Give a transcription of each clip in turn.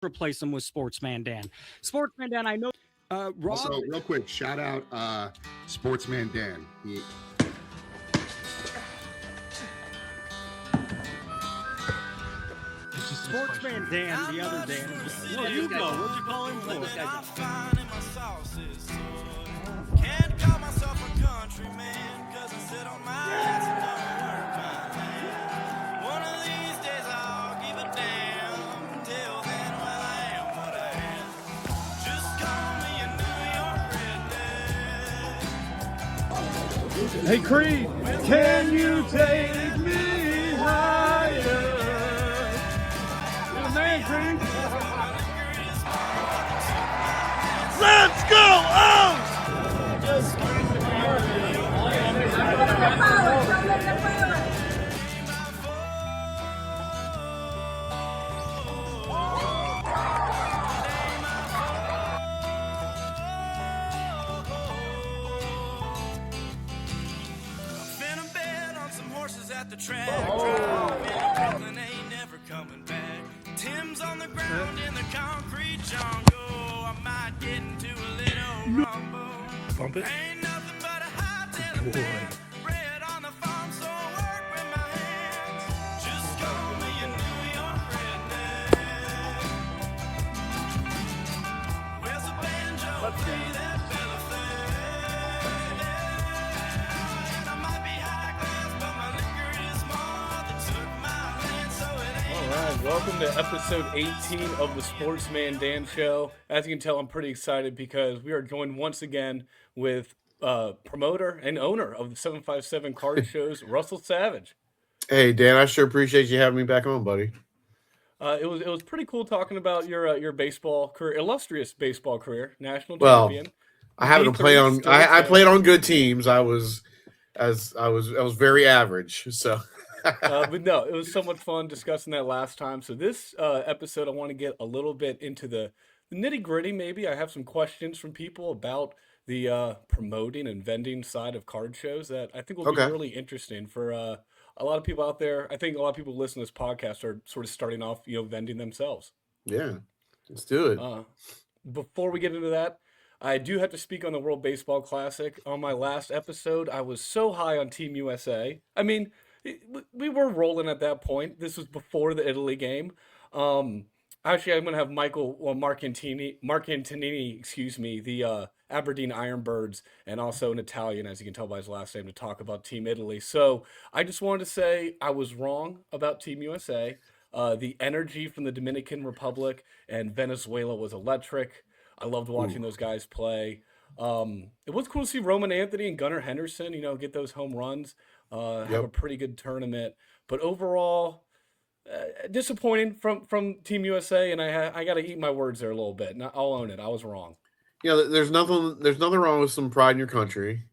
replace him with Sportsman Dan. Sportsman Dan, I know. Rob. Also, real quick, shout out Sportsman Dan. Sportsman Dan, the other Dan. Well, you go. What'd you call him for? Can't call myself a countryman, cause I sit on my ass and don't work my land. One of these days I'll give a damn. Till then, well, I am what I am. Just call me a New York redneck. Hey Creed, can you take me higher? You're the man, Creed. Let's go! Oh! At the track, Brooklyn ain't never coming back. Tim's on the ground in the concrete jungle. I might get into a little rumble. Bump it. Ain't nothing but a hot tail man. Red on the farm, so I work with my hands. Just call me a New York redneck. Where's the banjo? Play that fella thing. And I might be high class, but my liquor is more that took my land, so it ain't. All right, welcome to episode 18 of the Sportsman Dan Show. As you can tell, I'm pretty excited because we are joined once again with promoter and owner of the 757 Card Shows, Russell Savage. Hey Dan, I sure appreciate you having me back on, buddy. It was pretty cool talking about your baseball career, illustrious baseball career, national Well, champion. I happened to play on. I played on good teams. I was very average. So, but no, it was so much fun discussing that last time. So this episode, I want to get a little bit into the nitty gritty. Maybe I have some questions from people about the promoting and vending side of card shows that I think will be Okay. really interesting for a lot of people out there. I think a lot of people who listen to this podcast are sort of starting off, vending themselves. yeah, let's do it. Before we get into that, I do have to speak on the World Baseball Classic. On my last episode, I was so high on Team USA. I mean, we were rolling at that point. This was before the Italy game. Actually, I'm going to have Mark Antonini, excuse me, the Aberdeen Ironbirds, and also an Italian, as you can tell by his last name, to talk about Team Italy. So I just wanted to say I was wrong about Team USA. The energy from the Dominican Republic and Venezuela was electric. I loved watching those guys play. It was cool to see Roman Anthony and Gunnar Henderson, get those home runs, have a pretty good tournament. But overall, disappointing from Team USA, and I got to eat my words there a little bit. I'll own it. I was wrong. There's nothing wrong with some pride in your country,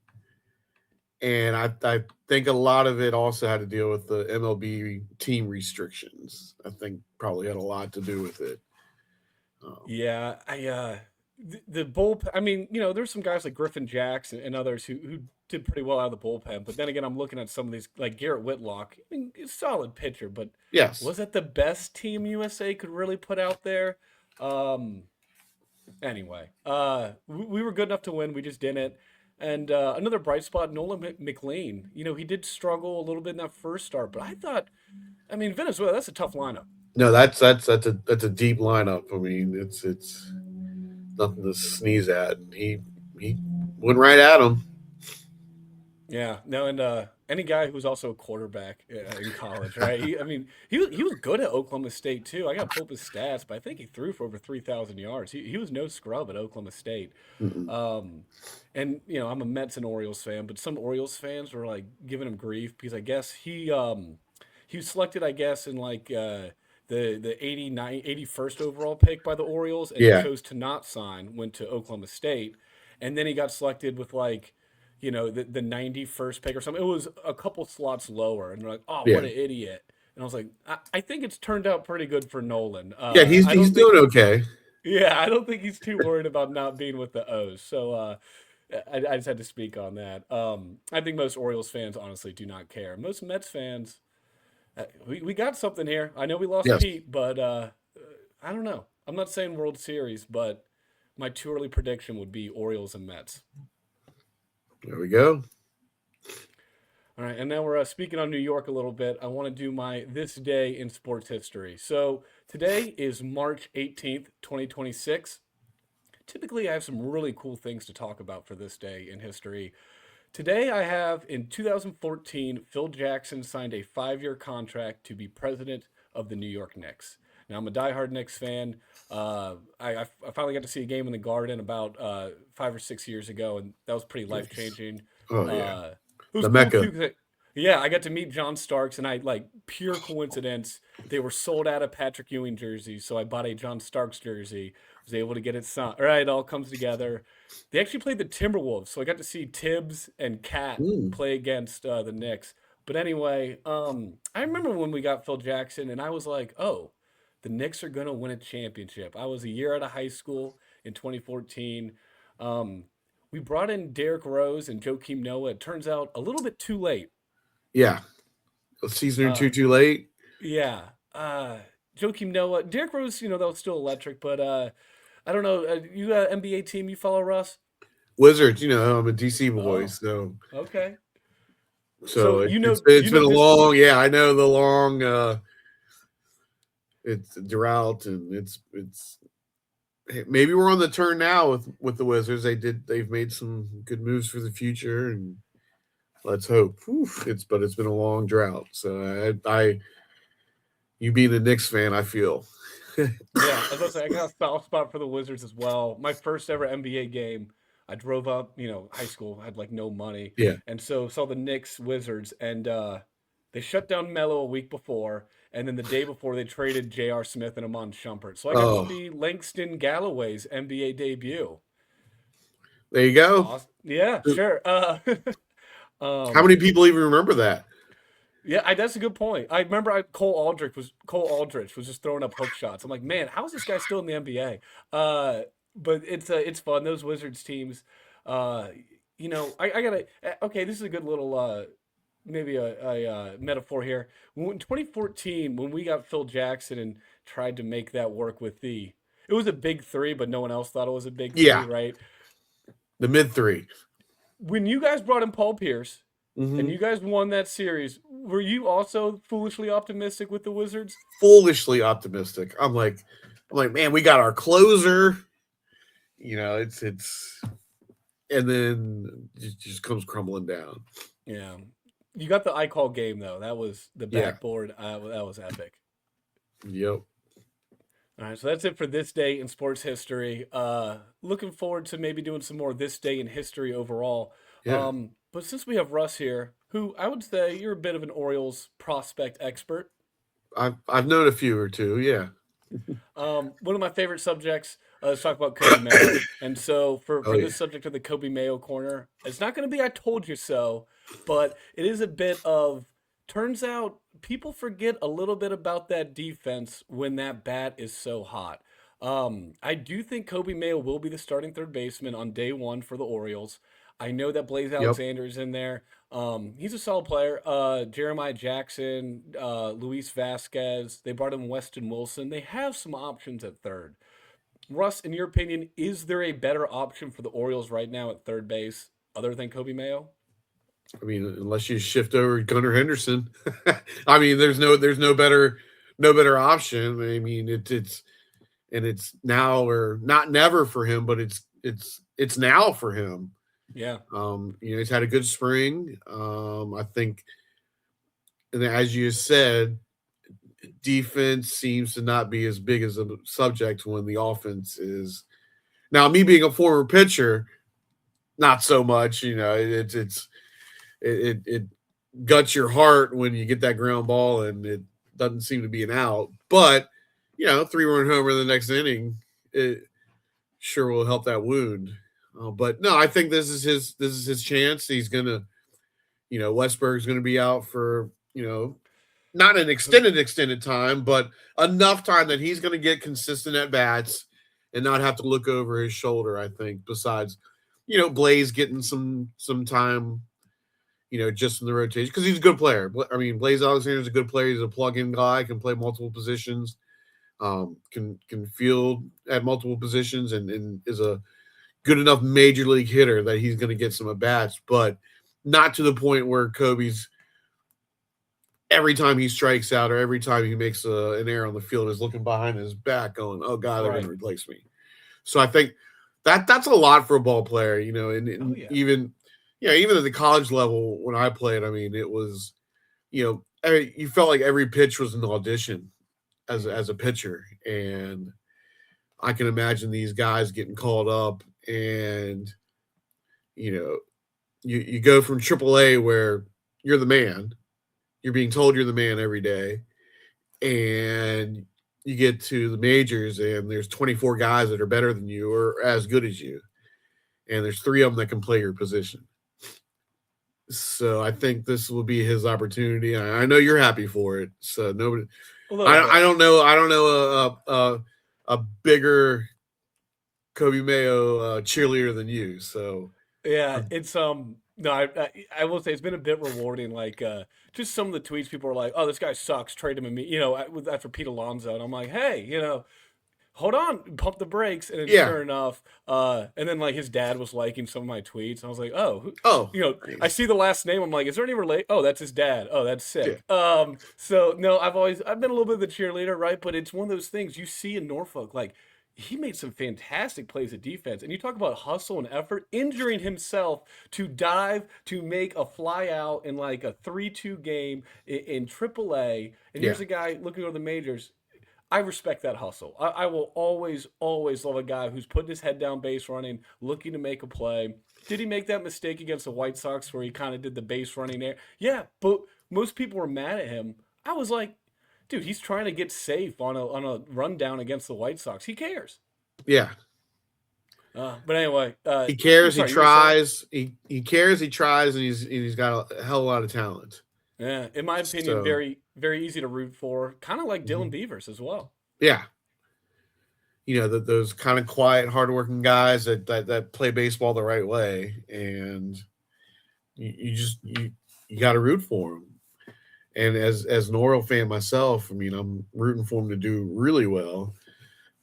and I think a lot of it also had to deal with the MLB team restrictions. I think probably had a lot to do with it. Yeah, the bullpen. I mean, there's some guys like Griffin Jackson and others who did pretty well out of the bullpen. But then again, I'm looking at some of these, like Garrett Whitlock. I mean, he's a solid pitcher, but Yes, was that the best Team USA could really put out there? Anyway, we were good enough to win. We just didn't. And another bright spot, Nolan McLean. He did struggle a little bit in that first start, but I mean, Venezuela, that's a tough lineup. no, that's a deep lineup. I mean, it's nothing to sneeze at. He went right at him. Yeah, no, and any guy who was also a quarterback in college, right? He was good at Oklahoma State too. I got to pull up his stats, but I think he threw for over 3,000 yards. He was no scrub at Oklahoma State. And I'm a Mets and Orioles fan, but some Orioles fans were like giving him grief because I guess he was selected, I guess, in like the 81st overall pick by the Orioles, and he chose to not sign, went to Oklahoma State, and then he got selected with like the 91st pick or something. It was a couple slots lower, and they're like, oh, what an idiot. And I was like, I think it's turned out pretty good for Nolan. He's doing okay. Yeah, I don't think he's too worried about not being with the O's. So I just had to speak on that. I think most Orioles fans honestly do not care. Most Mets fans, we got something here. I know we lost Pete, but I don't know. I'm not saying World Series, but my too early prediction would be Orioles and Mets. There we go. All right, and now we're speaking on New York a little bit. I want to do my this day in sports history. So today is March 18th, 2026. Typically, I have some really cool things to talk about for this day in history. Today, I have in 2014, Phil Jackson signed a 5-year contract to be president of the New York Knicks. Now, I'm a diehard Knicks fan. I finally got to see a game in the Garden about 5 or 6 years ago, and that was pretty life changing. Oh yeah, Uh, it was the cool Mecca. too, yeah, I got to meet John Starks, and I like pure coincidence. They were sold out of Patrick Ewing jerseys, so I bought a John Starks jersey. Was able to get it signed. All right, it all comes together. They actually played the Timberwolves, so I got to see Tibbs and Cat Mm, play against the Knicks. But anyway, I remember when we got Phil Jackson, and I was like, "Oh, the Knicks are gonna win a championship." I was a year out of high school in 2014. Um, we brought in Derrick Rose and Joakim Noah. It turns out a little bit too late. yeah, a season or Uh, two too late. yeah, Joakim Noah, Derrick Rose, that was still electric, but I don't know. You got an NBA team you follow, Russ? Wizards, I'm a DC boy, Oh, so okay. so So it, you it's know it's you been know a this long, team. yeah, I know the long it's drought, and it's hey, maybe we're on the turn now with the Wizards. They've made some good moves for the future, and let's hope. Whew, it's been a long drought. So I you being a Knicks fan, I feel. Yeah, I was about to say I got a soft spot for the Wizards as well. My first ever NBA game, I drove up, high school, had like no money, Yeah. and so saw the Knicks Wizards, and they shut down Melo a week before, and then the day before they traded J.R. Smith and Amon Shumpert. So I got to Oh, see Langston Galloway's NBA debut. there you go. Awesome. Yeah, sure. How Um, many people even remember that? yeah, that's a good point. I remember Cole Aldrich was just throwing up hook shots. I'm like, man, how is this guy still in the NBA? But it's fun. Those Wizards teams, uh, I gotta. Okay, this is a good little maybe a metaphor here. In 2014, when we got Phil Jackson and tried to make that work it was a big three, but no one else thought it was a big three, Yeah, right? the mid three. When you guys brought in Paul Pierce and Hmm. you guys won that series, were you also foolishly optimistic with the Wizards? Foolishly optimistic. I'm like, man, we got our closer. It's and then it just comes crumbling down. Yeah. You got the I call game though. That was the Yeah. backboard. That was epic. Yep. All right, so that's it for this day in sports history. Looking forward to maybe doing some more this day in history overall. Yeah. But since we have Russ here, who I would say you're a bit of an Orioles prospect expert. I've known a few or two. Yeah. One of my favorite subjects. Let's talk about Coby Mayo. And so Oh for yeah. this subject of the Coby Mayo corner, it's not going to be "I told you so," but it is a bit of. Turns out people forget a little bit about that defense when that bat is so hot. I do think Coby Mayo will be the starting third baseman on day one for the Orioles. I know that Blaze Yep. Alexander's in there. He's a solid player. Jeremiah Jackson, Luis Vasquez. They brought in Weston Wilson. They have some options at third. Russ, in your opinion, is there a better option for the Orioles right now at third base other than Coby Mayo? I mean, unless you shift over Gunnar Henderson, I mean, there's no better option. I mean, it's now or not never for him, but it's now for him. Yeah, He's had a good spring. I think, and as you said, defense seems to not be as big as a subject when the offense is. Now, me being a former pitcher, not so much. It guts your heart when you get that ground ball and it doesn't seem to be an out. But 3-run homer in the next inning, it sure will help that wound. But no, I think this is his chance. He's gonna, Westberg's gonna be out for not an extended time, but enough time that he's gonna get consistent at bats and not have to look over his shoulder. I think. Besides, Blaze getting some time, just in the rotation because he's a good player. I mean, Blaze Alexander is a good player. He's a plug-in guy, can play multiple positions. can field at multiple positions, and is a good enough major league hitter that he's going to get some at bats, but not to the point where Coby's every time he strikes out or every time he makes an error on the field is looking behind his back, going, "Oh God, they're going to replace me." So I think that's a lot for a ball player, and even at the college level when I played, I mean, it was, you felt like every pitch was an audition as a pitcher, and I can imagine these guys getting called up, and you go from AAA where you're the man, you're being told you're the man every day, and you get to the majors and there's 24 guys that are better than you or as good as you, and there's 3 of them that can play your position. So I think this will be his opportunity. I know you're happy for it. So nobody, I don't know a bigger Coby Mayo cheerleader than you. So yeah, it's no, I will say it's been a bit rewarding. Like just some of the tweets, people are like, "Oh, this guy sucks. Trade him." And me, after Pete Alonso, and I'm like, "Hey, hold on, pump the brakes." And then sure enough, and then like his dad was liking some of my tweets. And I was like, oh, I see the last name. I'm like, is there any relate? Oh, that's his dad. Oh, that's sick. Yeah. So no, I've been a little bit of the cheerleader, right? But it's one of those things you see in Norfolk, like. He made some fantastic plays at defense. And you talk about hustle and effort, injuring himself to dive to make a fly out in like a 3-2 game in AAA. And here's a guy looking over the majors. I respect that hustle. I will always, always love a guy who's putting his head down base running, looking to make a play. Did he make that mistake against the White Sox where he kind of did the base running there? Yeah, but most people were mad at him. I was like, dude, he's trying to get safe on a rundown against the White Sox. He cares. Yeah. But anyway, he cares. He tries. He cares. He tries, and he's got a hell of a lot of talent. Yeah, in my opinion, very, very easy to root for. Kind of like Dylan Beavers as well. Yeah. Those kind of quiet, hardworking guys that play baseball the right way, and you got to root for them. And as an Oriole fan myself, I mean, I'm rooting for him to do really well.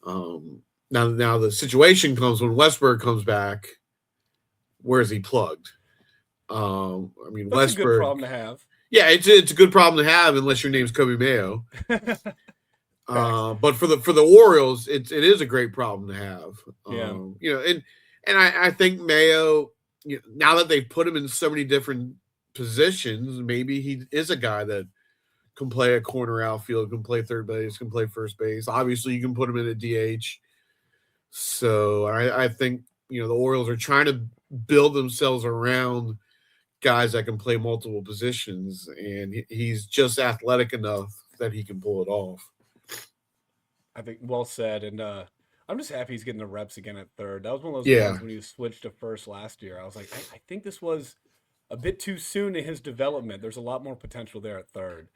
Now the situation comes when Westberg comes back. Where is he plugged? I mean, that's Westberg. A good problem to have. Yeah, it's a good problem to have unless your name's Coby Mayo. But for the Orioles, it is a great problem to have. And I think Mayo, now that they've put him in so many different positions, maybe he is a guy that can play a corner outfield, can play third base, can play first base. Obviously, you can put him in a DH. So I think the Orioles are trying to build themselves around guys that can play multiple positions, and he's just athletic enough that he can pull it off. I think well said, and I'm just happy he's getting the reps again at third. That was one of those ones when he switched to first last year. I was like, I think this was a bit too soon in his development. There's a lot more potential there at third.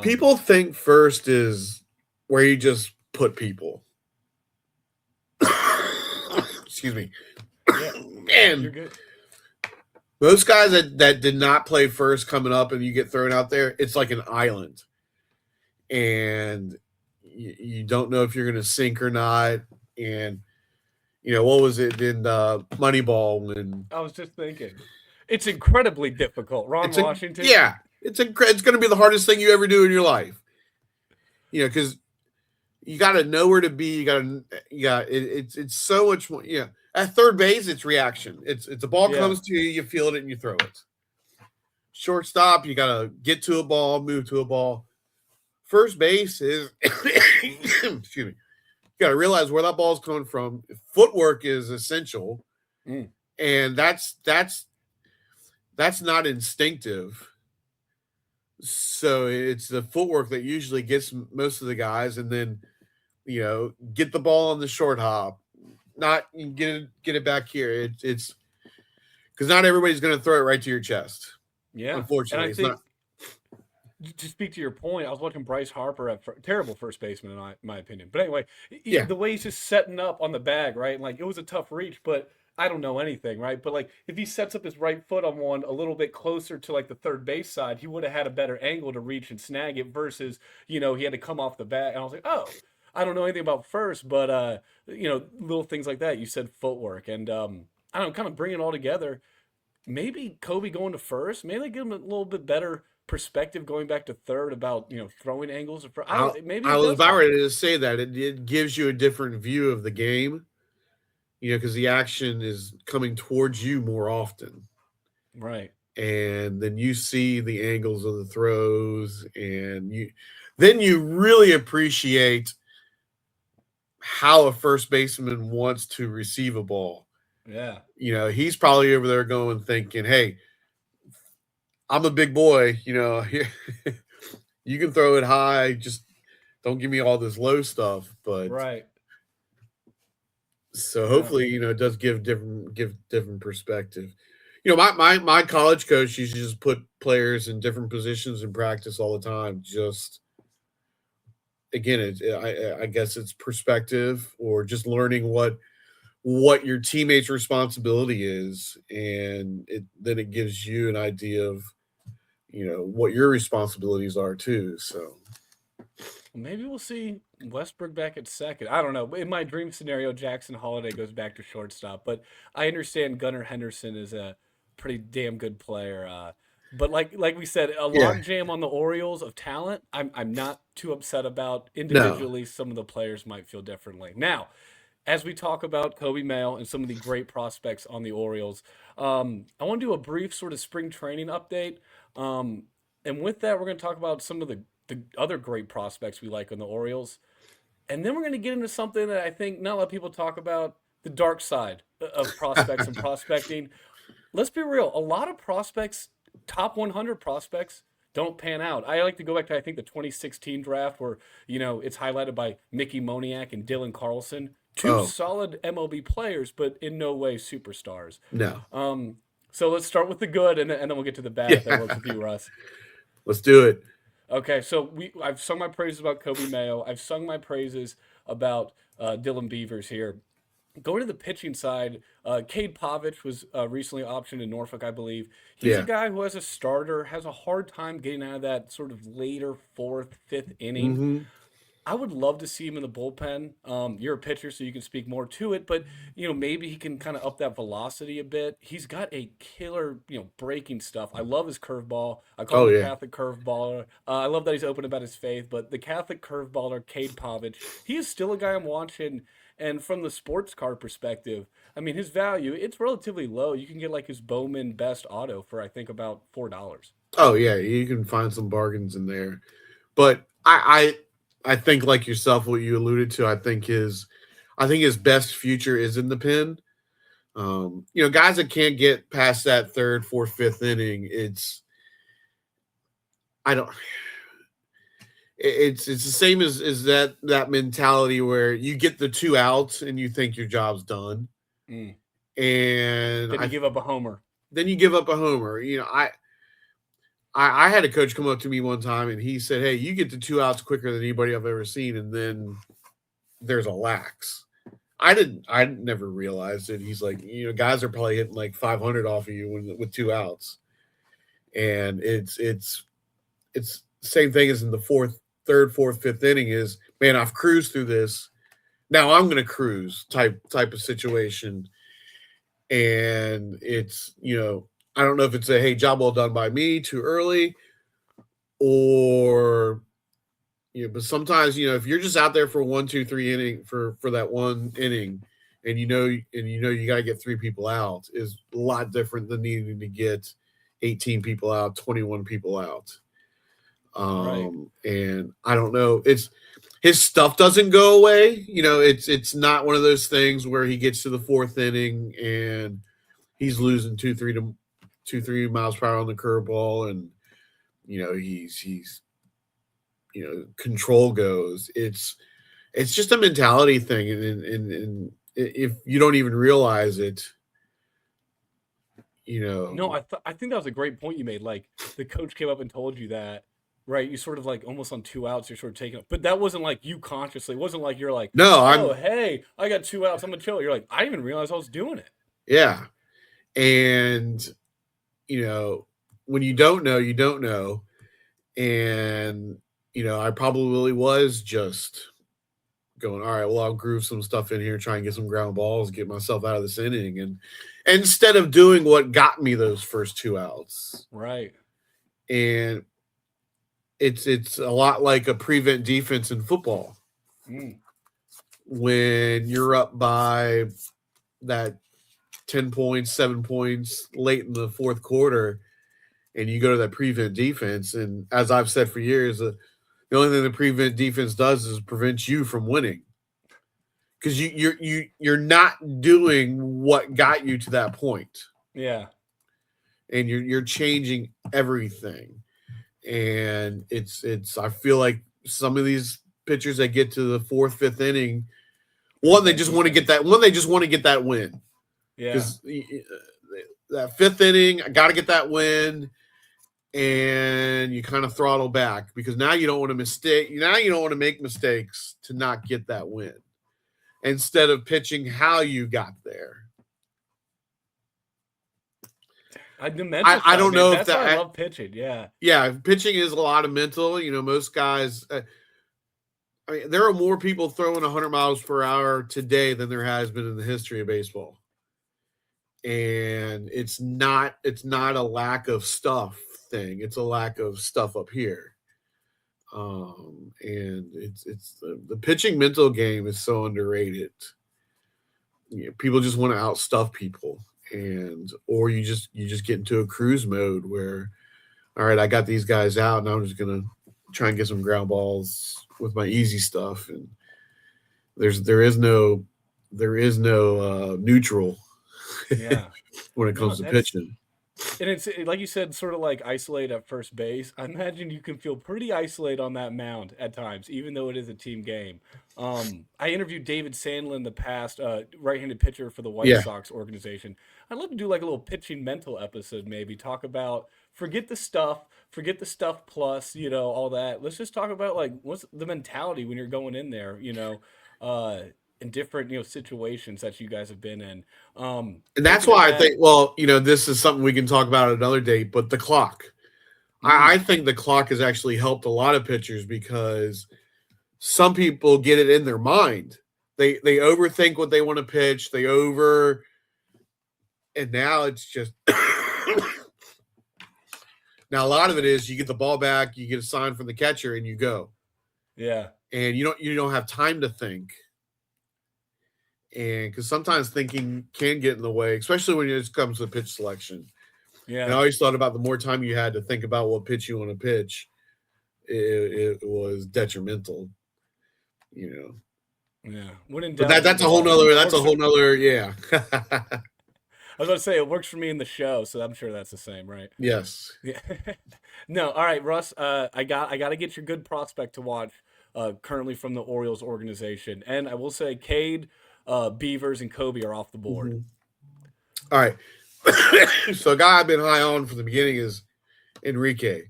People think first is where you just put people. Excuse me. Yeah, man, you're good. Most guys that did not play first coming up and you get thrown out there, it's like an island. And you don't know if you're going to sink or not. And, what was it in Moneyball when... I was just thinking. It's incredibly difficult. Washington? It's going to be the hardest thing you ever do in your life. Because you got to know where to be. It's so much more. At third base, it's reaction. It's the ball comes to you, you feel it, and you throw it. Shortstop, you got to get to a ball, move to a ball. First base is, excuse me, you got to realize where that ball's coming from. Footwork is essential, and that's not instinctive. So it's the footwork that usually gets most of the guys, and then get the ball on the short hop, not get it back here. It's because not everybody's going to throw it right to your chest. Yeah, unfortunately, it's not. To speak to your point, I was watching Bryce Harper at terrible first baseman in my opinion. But anyway, the way he's just setting up on the bag, right? And like it was a tough reach, but I don't know anything, right? But like if he sets up his right foot on one a little bit closer to like the third base side, he would have had a better angle to reach and snag it versus, he had to come off the bat. And I was like, oh, I don't know anything about first, but little things like that. You said footwork, and I don't know, kind of bring it all together. Maybe Coby going to first, maybe give him a little bit better perspective going back to third about throwing angles. I I, don't. Maybe I it was does about help. ready to say that it gives you a different view of the game, because the action is coming towards you more often, Right. and then you see the angles of the throws, and then you really appreciate how a first baseman wants to receive a ball. Yeah. He's probably over there going, thinking, "Hey, I'm a big boy. You can throw it high. Just don't give me all this low stuff." But Right. so No. hopefully, it does give different perspective. My college coach used to just put players in different positions in practice all the time. Just again, I guess it's perspective, or just learning what your teammates' responsibility is, and then it gives you an idea of what your responsibilities are too. So Maybe we'll see Westbrook back at second. I don't know. In my dream scenario, Jackson Holiday goes back to shortstop, but I understand Gunnar Henderson is a pretty damn good player. But like we said, a yeah, logjam on the Orioles of talent. I'm not too upset about. no, Individually, some of the players might feel differently. Now, as we talk about Coby Mayo and some of the great prospects on the Orioles, I want to do a brief sort of spring training update. Um, and with that, we're going to talk about some of the other great prospects we like on the Orioles. And then we're going to get into something that I think not a lot of people talk about, the dark side of prospects and prospecting. Let's be real. A lot of prospects, top 100 prospects, don't pan out. I like to go back to, I think, the 2016 draft where, it's highlighted by Mickey Moniak and Dylan Carlson. Two oh solid MLB players, but in no way superstars. no, So let's start with the good, and then we'll get to the bad if that works yeah, with you, Russ. let's do it. Okay, so I've sung my praises about Coby Mayo. I've sung my praises about Dylan Beavers here. Going to the pitching side, Cade Povich was recently optioned in Norfolk, I believe. He's a Yeah. guy who, as a starter, has a hard time getting out of that sort of later fourth, fifth inning. Hmm. I would love to see him in the bullpen. You're a pitcher, so you can speak more to it, but maybe he can kind of up that velocity a bit. He's got a killer, breaking stuff. I love his curveball. I call him Oh the yeah. Catholic curveballer. I love that he's open about his faith, but the Catholic curveballer, Cade Povich, he is still a guy I'm watching. And from the sports car perspective, I mean, his value, it's relatively low. You can get like his Bowman Best Auto for, I think, about $4. Oh yeah. You can find some bargains in there, but I think, like yourself, what you alluded to, I think his best future is in the pen. Guys that can't get past that third, fourth, fifth inning, I don't. It's the same as that mentality where you get the two outs and you think your job's done, Mm. and Then you give up a homer. then you give up a homer. I had a coach come up to me one time and he said, "Hey, you get the two outs quicker than anybody I've ever seen," and then there's a lax. I never realized it. He's like, guys are probably hitting like 500 off of you with two outs, and it's same thing as in the third, fourth, fifth inning is, man, I've cruised through this. Now I'm going to cruise type of situation, and I don't know if it's a hey, job well done by me too early, or but sometimes if you're just out there for 1, 2, 3 inning for that one inning, and you got to get three people out, is a lot different than needing to get 18 people out, 21 people out. Right. And I don't know, it's his stuff doesn't go away. It's not one of those things where he gets to the fourth inning and he's losing 2, 3 miles per hour on the curveball, and he's control goes. It's just a mentality thing, and if you don't even realize it, No, I think that was a great point you made. Like the coach came up and told you that, right? You sort of like almost on two outs, you're sort of taking it, but that wasn't like you consciously. It wasn't like you're like, no, oh I'm hey, I got two outs, I'm gonna chill. You're like, I didn't even realize I was doing it. yeah, and when you don't know, you don't know, and I probably was just going, all right, well, I'll groove some stuff in here, try and get some ground balls, get myself out of this inning. And instead of doing what got me those first 2 outs. Right. And it's a lot like a prevent defense in football. When you're up by that 10 points, 7 points late in the fourth quarter, and you go to that prevent defense. And as I've said for years, the only thing the prevent defense does is prevent you from winning, because you're not doing what got you to that point. Yeah. And you're changing everything. And it's I feel like some of these pitchers that get to the fourth, fifth inning, they just want to get that win. Yeah. Because that fifth inning, I got to get that win, and you kind of throttle back because now you don't want to mistake. Now you don't want to make mistakes to not get that win, instead of pitching how you got there. I don't know if that. I love pitching. Yeah. Yeah, pitching is a lot of mental. Most guys. I mean, there are more people throwing 100 miles per hour today than there has been in the history of baseball. And it's not a lack of stuff thing. It's a lack of stuff up here. And it's the pitching mental game is so underrated. People just want to outstuff people, or you just get into a cruise mode where, all right, I got these guys out, and I'm just gonna try and get some ground balls with my easy stuff. And there is no neutral. Yeah. When it comes to pitching. And it's like you said, sort of like isolate at first base. I imagine you can feel pretty isolated on that mound at times, even though it is a team game. I interviewed David Sandlin in the past, right-handed pitcher for the White Sox organization. I'd love to do like a little pitching mental episode, maybe talk about forget the stuff plus, all that. Let's just talk about like what's the mentality when you're going in there, in different situations that you guys have been in. And that's why I think, this is something we can talk about at another date, but the clock. I think the clock has actually helped a lot of pitchers, because some people get it in their mind. They overthink what they want to pitch. And now it's just now a lot of it is you get the ball back, you get a sign from the catcher, and you go. Yeah. And you don't have time to think. And because sometimes thinking can get in the way, especially when it comes to pitch selection. Yeah. And I always thought about the more time you had to think about what pitch you want to pitch, it was detrimental, Yeah. But that's a whole nother, yeah. I was about to say, it works for me in the show, so I'm sure that's the same, right? Yes. Yeah. No, all right, Russ, I got to get your good prospect to watch currently from the Orioles organization. And I will say Cade, Beavers, and Coby are off the board. Mm-hmm. All right. So a guy I've been high on from the beginning is Enrique.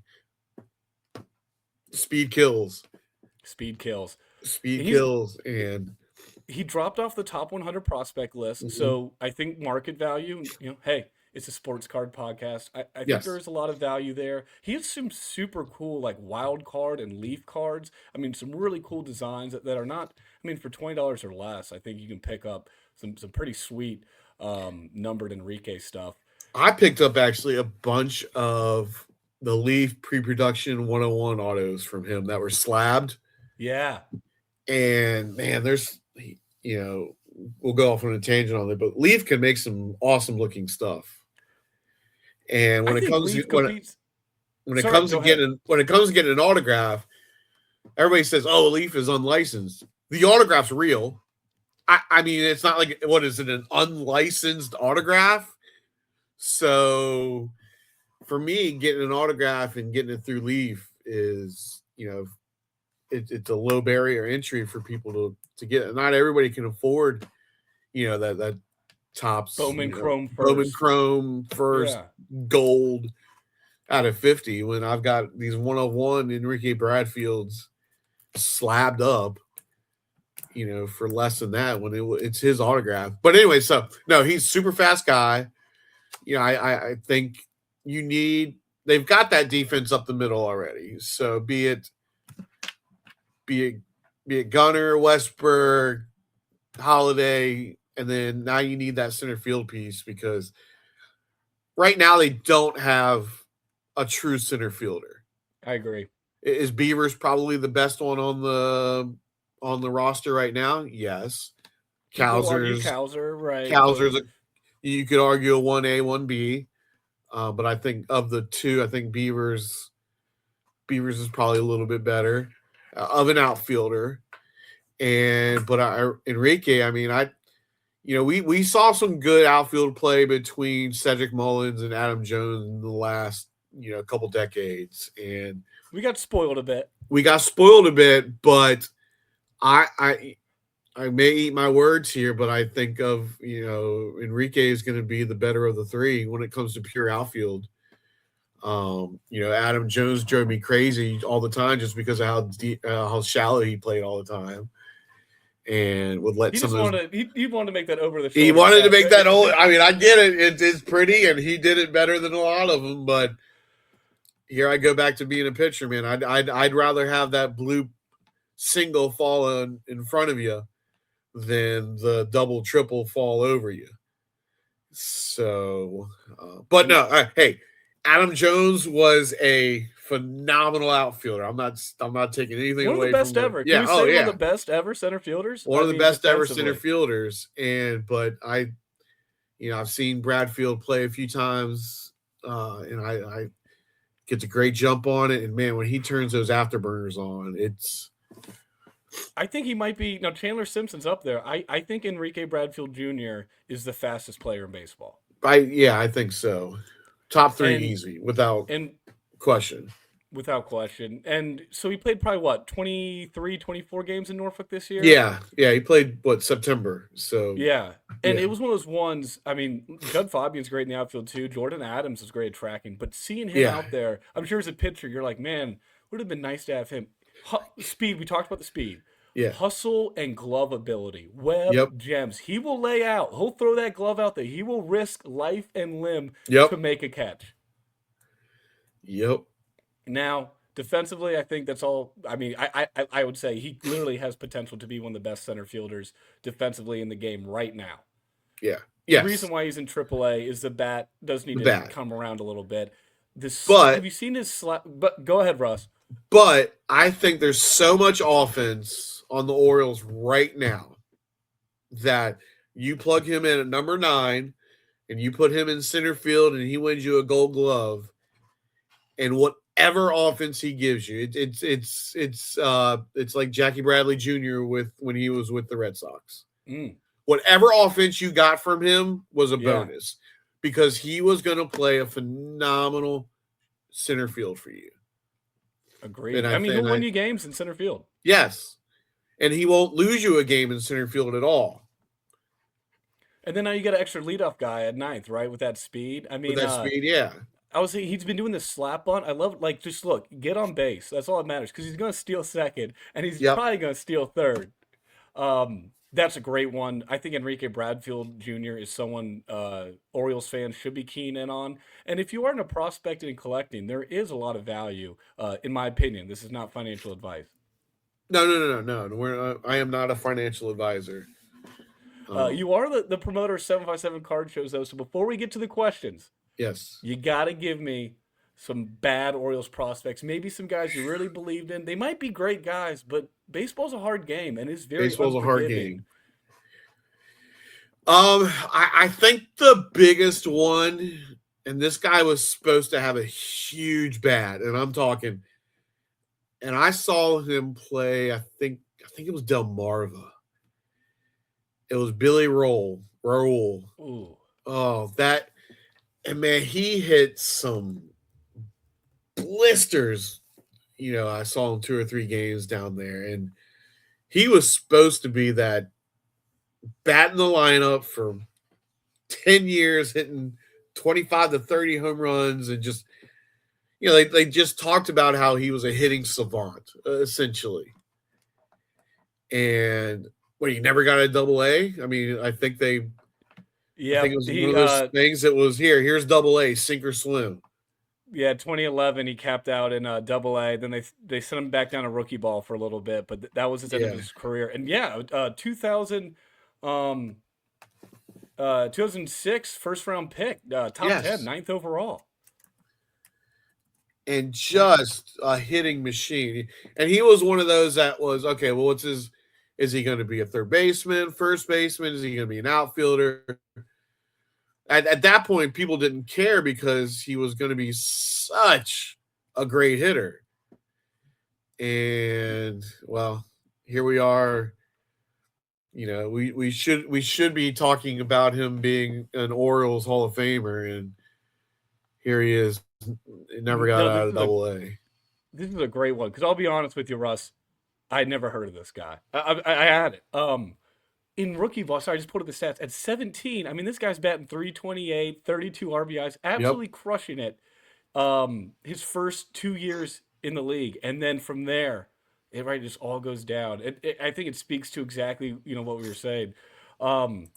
Speed kills. And he dropped off the top 100 prospect list. So I think market value, hey, it's a sports card podcast. I think there's a lot of value there. He has some super cool like wild card and leaf cards. I mean, some really cool designs that are not, for $20 or less, I think you can pick up some pretty sweet numbered Enrique stuff. I picked up actually a bunch of the Leaf pre-production 101 autos from him that were slabbed. Yeah. And man, there's, we'll go off on a tangent on it, but Leaf can make some awesome looking stuff. And when it comes to getting an autograph, everybody says, "Oh, Leaf is unlicensed." The autograph's real. I mean, it's not like, what is it, an unlicensed autograph? So for me, getting an autograph and getting it through Leaf is, it's a low barrier entry for people to get it. Not everybody can afford, that Topps Bowman Chrome first gold out of 50, when I've got these 101 Enrique Bradfields slabbed up, for less than that when it's his autograph. But anyway, so no, he's super fast guy. I think they've got that defense up the middle already. So be it be it Gunner, Westberg, Holiday, and then now you need that center field piece because right now they don't have a true center fielder. I agree. Is Beavers probably the best one on the roster right now? Yes. People argue Kowser's Kowser, right? Kowser's you could argue a 1A, 1B. But I think of the two, I think Beavers is probably a little bit better of an outfielder. But Enrique, I mean, we saw some good outfield play between Cedric Mullins and Adam Jones in the last couple decades, and we got spoiled a bit. But I may eat my words here, but I think of Enrique is going to be the better of the three when it comes to pure outfield. Adam Jones drove me crazy all the time just because of how shallow he played all the time, and would let he wanted to make that over the shoulder. He wanted to make that over. I mean, I get it. It's pretty, and he did it better than a lot of them. But here I go back to being a pitcher, man. I'd rather have that blue single fall in front of you than the double triple fall over you. So, but no, hey. Adam Jones was a phenomenal outfielder. I'm not taking anything away from one of the best ever. Yeah, Can we say one of the best ever center fielders? One of the best ever center fielders. But I've seen Bradfield play a few times, and I gets a great jump on it. And man, when he turns those afterburners on, I think he might be now. Chandler Simpson's up there. I think Enrique Bradfield Jr. is the fastest player in baseball. I think so. Top three easy, without question. Without question. And so he played probably, 23, 24 games in Norfolk this year? Yeah. He played, September. So yeah. And it was one of those ones, I mean, Judd Fabian's great in the outfield too. Jordan Adams is great at tracking. But seeing him out there, I'm sure as a pitcher, you're like, man, would have been nice to have him. Speed, we talked about the speed. Yeah. Hustle and glove ability. Webb gems. He will lay out. He'll throw that glove out there. He will risk life and limb to make a catch. Yep. Now, defensively, I think that's all. I mean, I would say he literally has potential to be one of the best center fielders defensively in the game right now. Yeah. Yes. The reason why he's in AAA is the bat does need to come around a little bit. Have you seen his slap? But go ahead, Russ. But I think there's so much offense on the Orioles right now that you plug him in at number 9 and you put him in center field and he wins you a Gold Glove, and whatever offense he gives you, it's like Jackie Bradley Jr. when he was with the Red Sox. Whatever offense you got from him was a bonus because he was going to play a phenomenal center field for you. Agreed. He'll win you games in center field. Yes. And he won't lose you a game in center field at all. And then now you got an extra leadoff guy at 9th, right? With that speed. Yeah. I was saying he's been doing this slap bunt. I love just look, get on base. That's all that matters because he's going to steal second and he's probably going to steal third. That's a great one. I think Enrique Bradfield Jr. is someone Orioles fans should be keen in on. And if you are into prospecting and collecting, there is a lot of value, in my opinion. This is not financial advice. No. I am not a financial advisor. You are the promoter of 757 Card Shows, though. So before we get to the questions, yes, you got to give me some bad Orioles prospects. Maybe some guys you really believed in. They might be great guys, but baseball's a hard game, and it's very baseball's a hard game. I think the biggest one, and this guy was supposed to have a huge bat, and I'm talking, and I saw him play. I think it was Delmarva. It was Billy Raoul. Ooh. Oh, and man, he hit some blisters. I saw him 2 or 3 games down there, and he was supposed to be that bat in the lineup for 10 years, hitting 25 to 30 home runs, and just, they just talked about how he was a hitting savant, essentially. And he never got a Double-A. I mean, I think I think it was one of those things that was here's Double-A, sink or swim. Yeah, 2011 he capped out in Double A. Then they sent him back down to rookie ball for a little bit, but that was his end of Yeah. his career. And yeah, um, 2006 first round pick, top 10, Yes. ninth overall. And just a hitting machine. And he was one of those that was okay. Well, what's his? Is he going to be a third baseman, first baseman? Is he going to be an outfielder? At that point, people didn't care because he was going to be such a great hitter. And well, here we are. We should be talking about him being an Orioles Hall of Famer, and here he is. He never got No, out of Double A. this is a great one because I'll be honest with you, Russ. I'd never heard of this guy. I had it. In rookie ball, sorry, I just pulled up the stats. At 17, I mean, this guy's batting 328, 32 RBIs, Yep. absolutely crushing it. His first 2 years in the league, and then from there, it just all goes down. I think it speaks to exactly what we were saying. Um,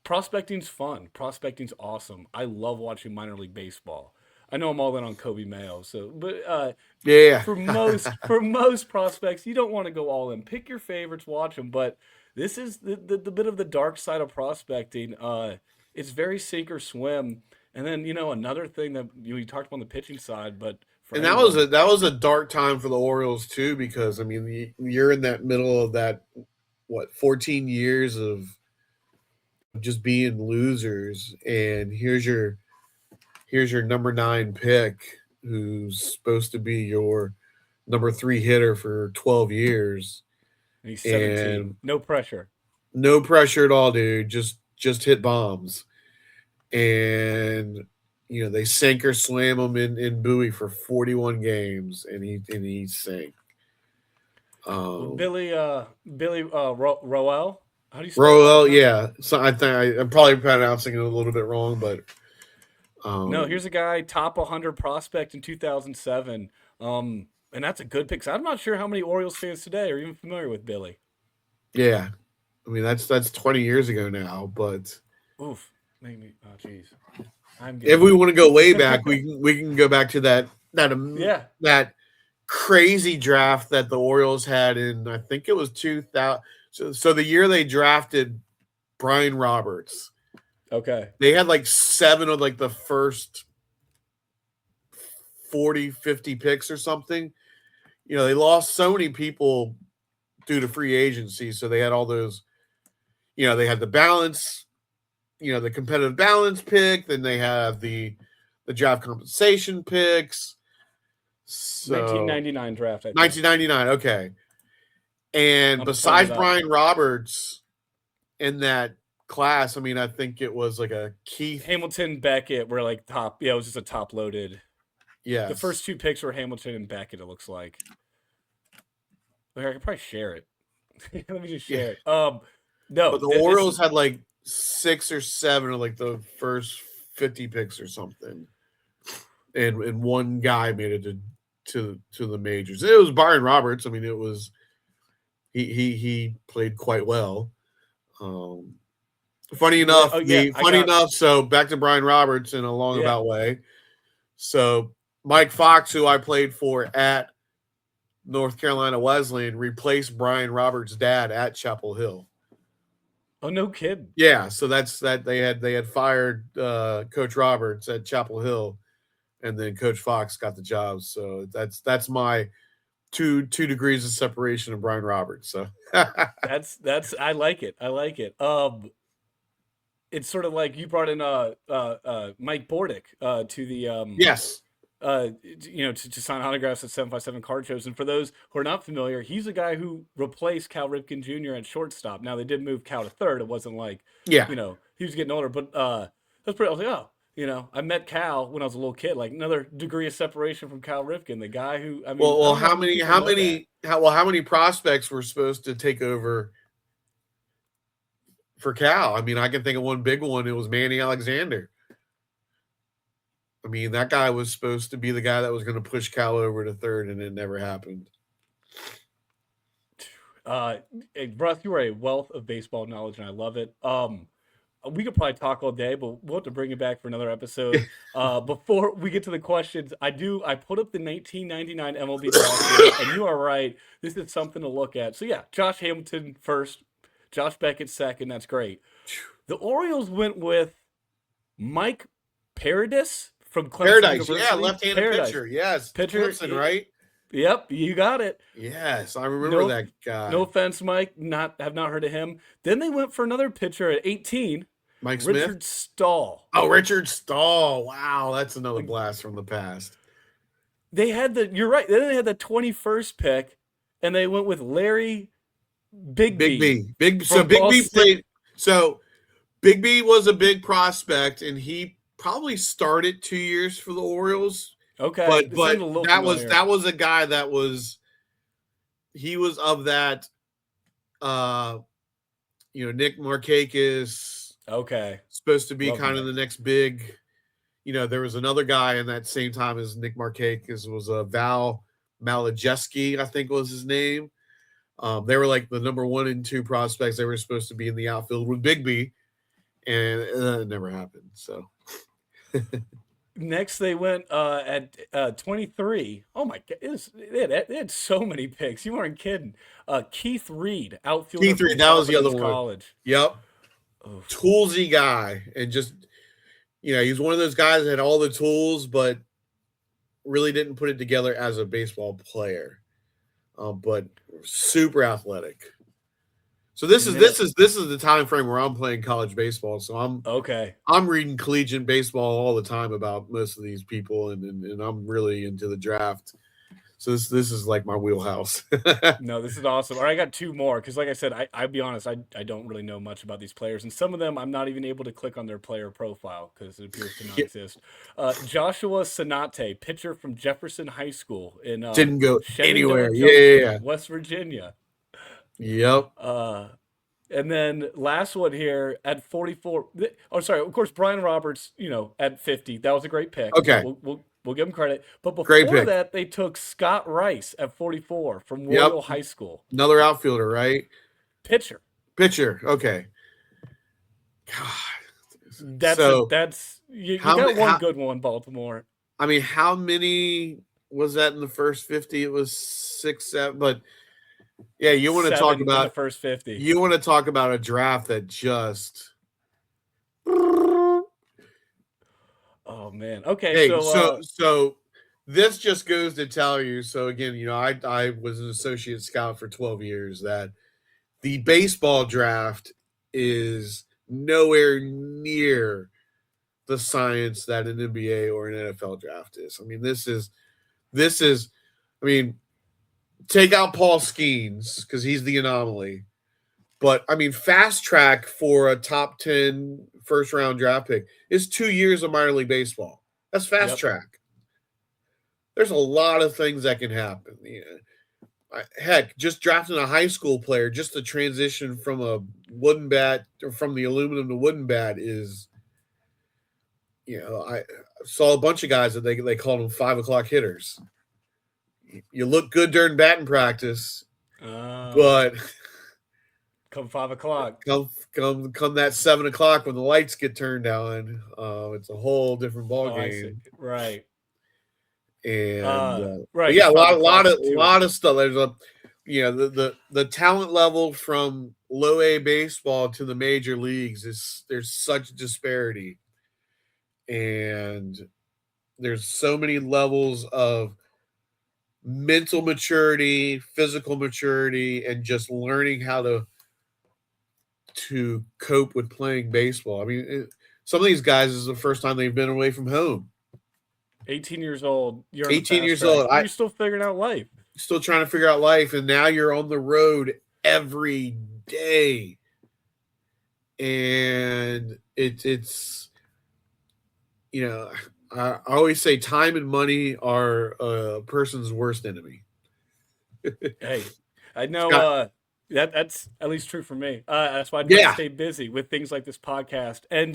Prospecting's fun. Prospecting's awesome. I love watching minor league baseball. I know I'm all in on Coby Mayo, but Yeah. for most prospects, you don't want to go all in. Pick your favorites, watch them. But this is the bit of the dark side of prospecting. It's very sink or swim. And then another thing that you talked about on the pitching side, but for And that was anyone, a dark time for the Orioles too, because I mean you're in that middle of that 14 years of just being losers, and here's your number 9 pick, who's supposed to be your number 3 hitter for 12 years, and he's 17, and no pressure. no pressure at all, dude. Just hit bombs, and they sink or slam him in Bowie for 41 games, and he sank. Well, Um, Billy Roel, how do you spell his last Roel, name? yeah. So I think I'm probably pronouncing it a little bit wrong, but No, um, here's a guy top 100 prospect in 2007. And that's a good pick. So I'm not sure how many Orioles fans today are even familiar with Billy. yeah. I mean that's 20 years ago now, but Oof, make me. Oh, jeez, I'm if getting we old. want to go way back, we can go back to Yeah. that crazy draft that the Orioles had in, I think it was 2000. So the year they drafted Brian Roberts, Okay. they had like 7 of like the first 40, 50 picks or something. They lost so many people due to free agency, so they had all those. They had the balance, the competitive balance pick. Then they have the draft compensation picks. So 1999 draft, I think. 1999, okay. And I'm pulling besides it up. Brian Roberts in that class, I mean, I think it was like a Keith. Hamilton, Beckett were like top. Yeah, it was just a top loaded. The Yes. first 2 picks were Hamilton and Beckett. It looks like. I could probably share it. Let me just share it. No, But the it's Orioles had like 6 or 7 of like the first 50 picks or something. And one guy made it to the majors. It was Byron Roberts. I mean, it was he played quite well. Um, funny enough, oh yeah, I got so back to Brian Roberts in a long yeah. about way. So Mike Fox, who I played for at North Carolina Wesleyan, replaced Brian Roberts' dad at Chapel Hill. Oh, no kidding. Yeah, so that's that they had fired Coach Roberts at Chapel Hill, and then Coach Fox got the job. So that's my two degrees of separation of Brian Roberts. So That's I like it. I like it. It's sort of like you brought in Mike Bordick to the yes, to sign autographs at 757 card shows. And for those who are not familiar, he's the guy who replaced Cal Ripken Jr. at shortstop. Now they did move Cal to third. It wasn't like yeah. He was getting older, but that's pretty. I was like, oh, I met Cal when I was a little kid. Like another degree of separation from Cal Ripken, the guy who I mean, I Well, don't know how many many people how know that. many how many prospects were supposed to take over for Cal? I mean, I can think of one big one. It was Manny Alexander. I mean, that guy was supposed to be the guy that was going to push Cal over to third, and it never happened. Hey, Russ, you are a wealth of baseball knowledge, and I love it. we could probably talk all day, but we'll have to bring it back for another episode. Before we get to the questions, I put up the 1999 MLB draft here, and you are right. This is something to look at. So yeah, Josh Hamilton first, Josh Beckett second. That's great. The Orioles went with Mike Paradis from Clemson Paradise, University. yeah, left-handed Paradise. pitcher, yes, Pitcher, Clemson, right? Yep, you got it. Yes, I remember that guy. No offense, Mike. Have not heard of him. Then they went for another pitcher at 18. Mike Smith? Richard Stahl. Oh, Richard Stahl. Wow, that's another blast from the past. You're right. Then they had the 21st pick, and they went with Larry Bigby. Bigby played. So Bigby was a big prospect, and he probably started 2 years for the Orioles. Okay, but familiar. that was a guy that was of that Nick Markakis. Okay. Supposed to be Love kind of the next big, there was another guy in that same time as Nick Markakis was Val Malinowski, I think was his name. They were like the number 1 and 2 prospects. They were supposed to be in the outfield with Bigby, and it never happened. So next they went at 23. Oh my God, they had so many picks. You weren't kidding. Keith Reed, outfielder. Keith Reed, that was the other one. College. Yep. Oh. Toolsy guy, and just he's one of those guys that had all the tools, but really didn't put it together as a baseball player. But super athletic. So this is the time frame where I'm playing college baseball. So I'm reading collegiate baseball all the time about most of these people, and I'm really into the draft. So this is like my wheelhouse. No, this is awesome. All right, I got 2 more because, like I said, I'll be honest, I don't really know much about these players, and some of them I'm not even able to click on their player profile because it appears to not exist. Joshua Sonate, pitcher from Jefferson High School in didn't go anywhere. West Virginia. Yep. And then last one here at 44. Oh, sorry. Of course, Brian Roberts. At 50, that was a great pick. Okay. We'll give him credit. But before that, they took Scott Rice at 44 from Royal High School. Another outfielder, right? Pitcher. Okay. God. You got one good one, Baltimore. I mean, how many was that in the first 50? It was 6, 7, but yeah, you want to talk about the first 50. You want to talk about a draft that just. Oh man. Okay. Hey, so this just goes to tell you. So again, I was an associate scout for 12 years. That the baseball draft is nowhere near the science that an NBA or an NFL draft is. I mean, this is. I mean, take out Paul Skeens because he's the anomaly. But I mean, fast track for a top 10 first round draft pick is 2 years of minor league baseball. That's fast track. There's a lot of things that can happen. Heck, just drafting a high school player, just the transition from a wooden bat or from the aluminum to wooden bat is, I saw a bunch of guys that they called them 5 o'clock hitters. You look good during batting practice, but come 5 o'clock, come that 7 o'clock when the lights get turned on, it's a whole different ball game, right? And right, yeah, a lot of stuff. There's the talent level from low A baseball to the major leagues there's such disparity, and there's so many levels of mental maturity, physical maturity, and just learning how to cope with playing baseball. I mean, some of these guys is the first time they've been away from home. 18 years old. You're 18 years old. You're still figuring out life. Still trying to figure out life, and now you're on the road every day. And it's I always say time and money are a person's worst enemy. Hey, I know that's at least true for me. That's why I try to stay busy with things like this podcast. And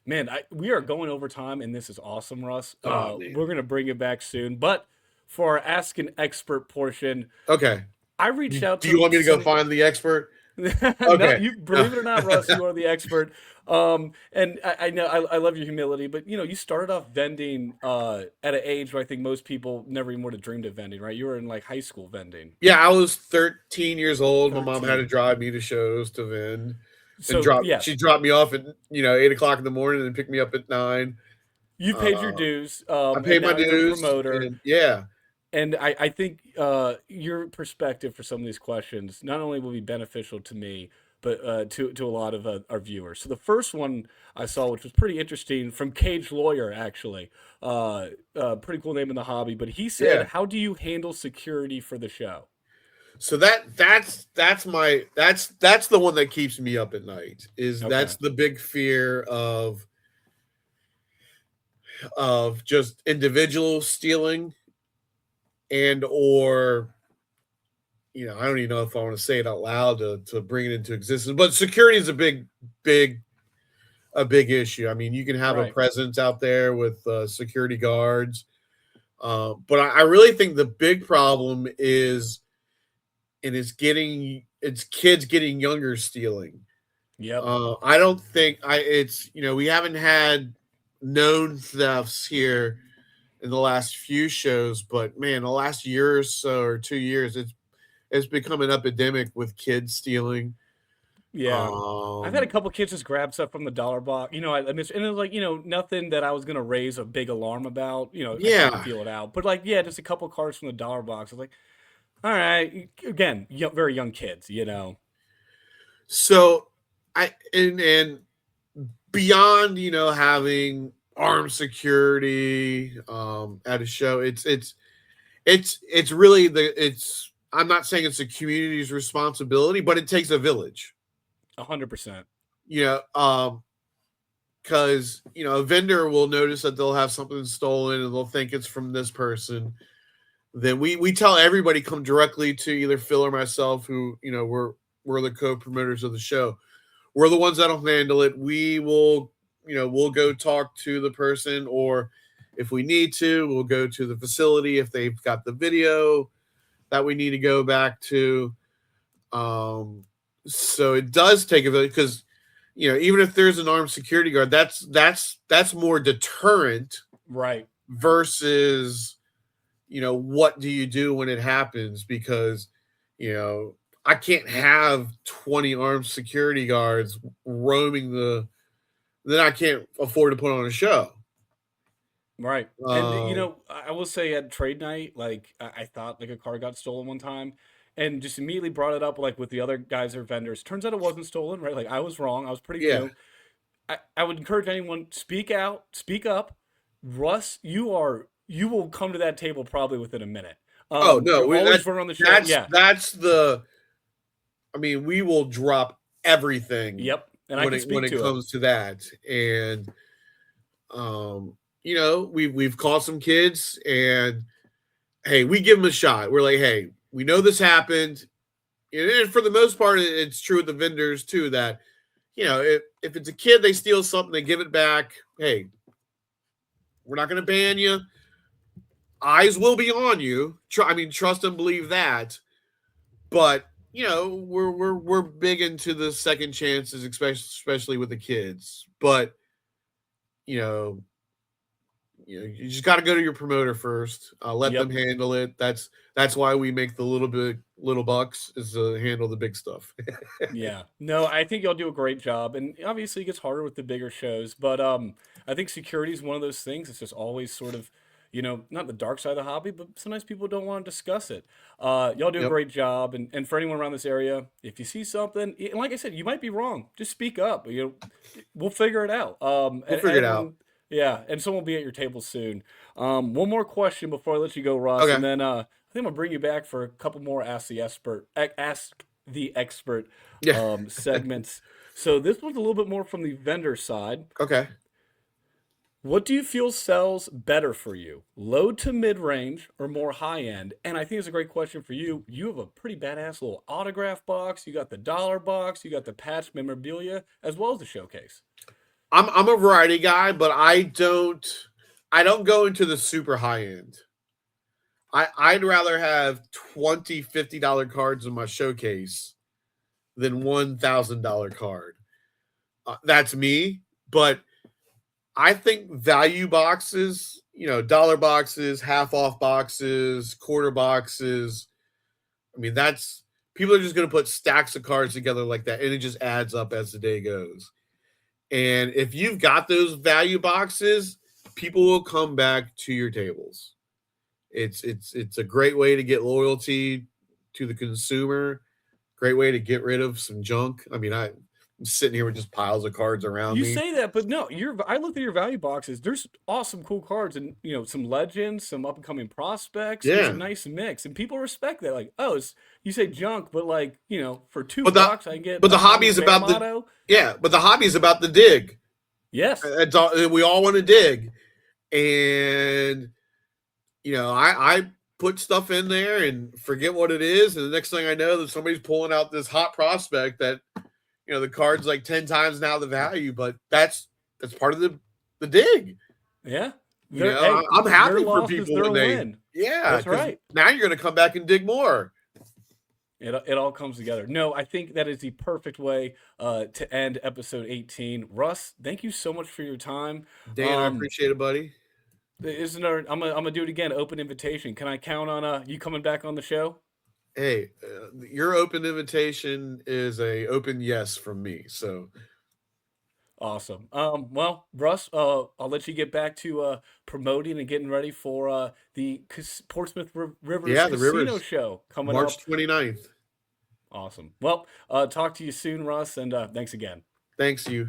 man, we are going over time, and this is awesome, Russ. We're gonna bring it back soon. But for our Ask an Expert portion, okay, I reached out. Do you want me to go find the expert? No, Okay. you believe it or not, Russ, you are the expert. And I know I love your humility, but you started off vending at an age where I think most people never even would have dreamed of vending, right? You were in like high school vending. Yeah, I was 13 years old. My mom had to 13. drive me to shows to vend, and So she yes, dropped me off at 8 o'clock in the morning and picked me up at 9. you paid your Uh, dues, I and paid my now you're a dues, promoter. and yeah. And I think your perspective for some of these questions not only will be beneficial to me, but to a lot of our viewers. So the first one I saw, which was pretty interesting, from Cage Lawyer, actually, pretty cool name in the hobby. But he said, Yeah. "How do you handle security for the show?" So that's the one that keeps me up at night. Okay, That's the big fear of just individuals stealing, and or I don't even know if I want to say it out loud to bring it into existence. But security is a big issue. I mean, you can have a right, presence out there with security guards, but I really think the big problem is, and it's kids getting younger stealing. yep, I don't think we haven't had known thefts here in the last few shows, but man, the last year or so or 2 years, it's become an epidemic with kids stealing. yeah. I've had a Um, couple kids just grab stuff from the dollar box. And it was like nothing that I was gonna raise a big alarm about. I kind of yeah. feel it out, but like yeah, just a couple cards from the dollar box. I was like, all right, again, very young kids. So and beyond having armed security at a show, it's really I'm not saying it's the community's responsibility, but it takes a village. 100%. You know, because a vendor will notice that they'll have something stolen and they'll think it's from this person. Then we tell everybody come directly to either Phil or myself, who we're the co-promoters of the show. We're the ones that'll handle it. We'll go talk to the person, or if we need to, we'll go to the facility if they've got the video that we need to go back to. So it does take a village, because even if there's an armed security guard, that's more deterrent Right. versus what do you do when it happens, because I can't have 20 armed security guards roaming then I can't afford to put on a show. Right. And um I will say at trade night, like I thought like a car got stolen one time and just immediately brought it up like with the other guys or vendors. Turns out it wasn't stolen, right? Like I was wrong. I was pretty yeah. new. I would encourage anyone, speak out, speak up. Russ, you will come to that table probably within a minute. Oh no, You're always running on the show. that's Yeah. that's the I mean, we will drop everything Yep. And I when can it when speak it to it. comes to that. And we've caught some kids, and hey, we give them a shot. We're like, hey, we know this happened. And for the most part, it's true with the vendors too, that if it's a kid, they steal something, they give it back. Hey, we're not going to ban you. Eyes will be on you. Trust and believe that. But we're big into the second chances, especially with the kids. But you know, you just got to go to your promoter first. Let them Yep. handle it. That's why we make the little bucks, is to handle the big stuff. Yeah. No, I think y'all do a great job. And obviously it gets harder with the bigger shows, but I think security is one of those things. It's just always sort of, not the dark side of the hobby, but sometimes people don't want to discuss it. Y'all do a Yep. great job. And for anyone around this area, if you see something, and like I said, you might be wrong. Just speak up. We'll figure it out. We'll And figure it out. everyone, yeah, and someone will be at your table soon. One more question before I let you go, Ross, and Okay. then I think I'm gonna bring you back for a couple more Ask the Expert Yeah. segments. So this one's a little bit more from the vendor side. Okay. What do you feel sells better for you, low to mid range or more high end? And I think it's a great question for you. You have a pretty badass little autograph box. You got the dollar box. You got the patch memorabilia as well as the showcase. I'm a variety guy, but I don't go into the super high end. I'd rather have $20, $50 cards in my showcase than $1,000 card. That's me, but I think value boxes, dollar boxes, half off boxes, quarter boxes. I mean, that's people are just going to put stacks of cards together like that, and it just adds up as the day goes. And if you've got those value boxes, people will come back to your tables. It's a great way to get loyalty to the consumer. Great way to get rid of some junk. I mean, I'm sitting here with just piles of cards around You me. say that, but no, I looked at your value boxes. There's awesome, cool cards, and some legends, some up and coming prospects. There's Yeah. a nice mix, and people respect that. Like, oh, you say junk, but like, for $2, I can get. But the a hobby is about motto. but the hobby is about the dig. Yes, That's all, we all want to dig, and I put stuff in there and forget what it is, and the next thing I know, that somebody's pulling out this hot prospect that the card's like 10 times now the value, but that's part of the dig. yeah. I'm happy their for loss is people their when they win. yeah, That's 'cause right. now you're going to come back and dig more. It all comes together. No, I think that is the perfect way to end episode 18. Russ, thank you so much for your time. Dan, I appreciate it, buddy. Isn't there? I'm gonna do it again. Open invitation. Can I count on you coming back on the show? Hey, your open invitation is a open yes from me. So Awesome. Well, Russ, I'll let you get back to promoting and getting ready for the Portsmouth Rivers yeah, the Casino Rivers show coming March up. 29th. Awesome. Well, talk to you soon, Russ, and thanks again. Thanks, you.